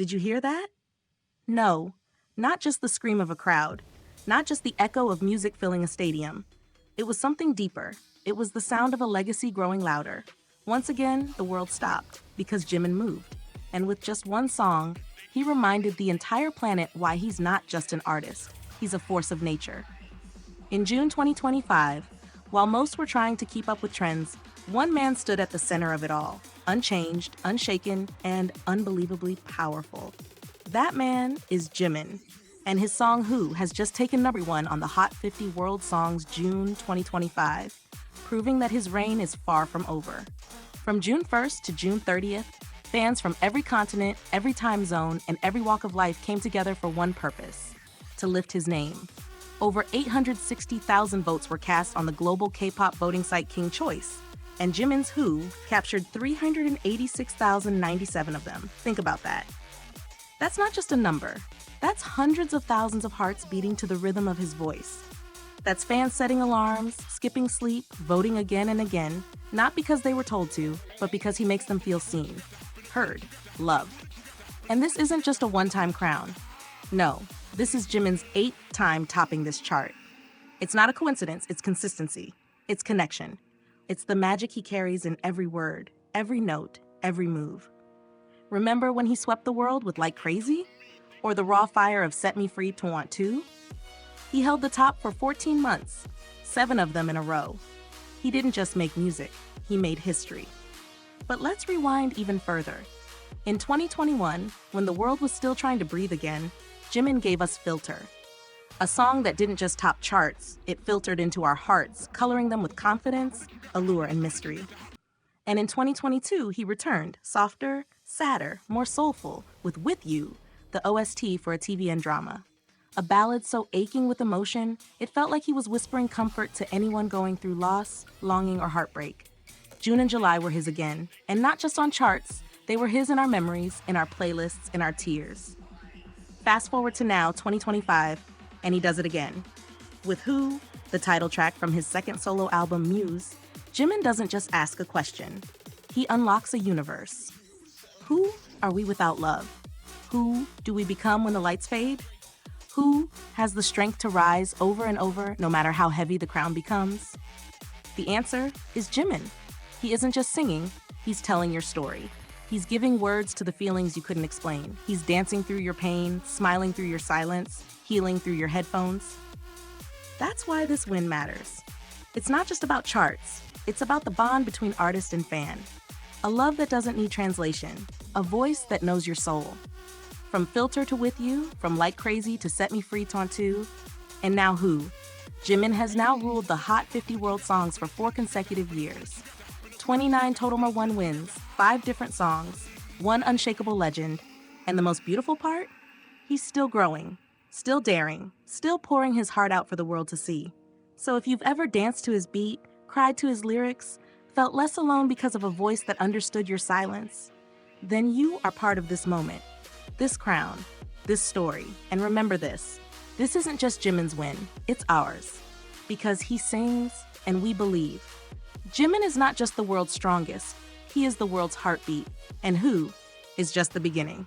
Did you hear that? No, not just the scream of a crowd, not just the echo of music filling a stadium. It was something deeper. It was the sound of a legacy growing louder. Once again, the world stopped because Jimin moved. And with just one song, he reminded the entire planet why he's not just an artist. He's a force of nature. In June 2025, while most were trying to keep up with trends, one man stood at the center of it all, unchanged, unshaken, and unbelievably powerful. That man is Jimin, and his song Who has just taken #1 on the Hot 50 World Songs June 2025, proving that his reign is far from over. From June 1st to June 30th, fans from every continent, every time zone, and every walk of life came together for one purpose: to lift his name. Over 860,000 votes were cast on the global K-pop voting site King Choice, and Jimin's Who captured 386,097 of them. Think about that. That's not just a number. That's hundreds of thousands of hearts beating to the rhythm of his voice. That's fans setting alarms, skipping sleep, voting again and again, not because they were told to, but because he makes them feel seen, heard, loved. And this isn't just a one-time crown. No, this is Jimin's 8th time topping this chart. It's not a coincidence, it's consistency, it's connection. It's the magic he carries in every word, every note, every move. Remember when he swept the world with Like Crazy? Or the raw fire of Set Me Free to Want To? He held the top for 14 months, 7 of them in a row. He didn't just make music, he made history. But let's rewind even further. In 2021, when the world was still trying to breathe again, Jimin gave us Filter. A song that didn't just top charts, it filtered into our hearts, coloring them with confidence, allure, and mystery. And in 2022, he returned, softer, sadder, more soulful, with You, the OST for a TVN drama. A ballad so aching with emotion, it felt like he was whispering comfort to anyone going through loss, longing, or heartbreak. June and July were his again, and not just on charts, they were his in our memories, in our playlists, in our tears. Fast forward to now, 2025, and he does it again. With Who, the title track from his second solo album, Muse, Jimin doesn't just ask a question. He unlocks a universe. Who are we without love? Who do we become when the lights fade? Who has the strength to rise over and over, no matter how heavy the crown becomes? The answer is Jimin. He isn't just singing, he's telling your story. He's giving words to the feelings you couldn't explain. He's dancing through your pain, smiling through your silence, healing through your headphones. That's why this win matters. It's not just about charts, it's about the bond between artist and fan. A love that doesn't need translation, a voice that knows your soul. From Filter to With You, from Like Crazy to Set Me Free to Want To, and now Who. Jimin has now ruled the Hot 50 World Songs for 4 consecutive years. 29 total #1 wins, 5 different songs, 1 unshakable legend, and the most beautiful part? He's still growing, still daring, still pouring his heart out for the world to see. So if you've ever danced to his beat, cried to his lyrics, felt less alone because of a voice that understood your silence, then you are part of this moment, this crown, this story. And remember this isn't just Jimin's win, it's ours. Because he sings and we believe. Jimin is not just the world's strongest, he is the world's heartbeat. And Who is just the beginning.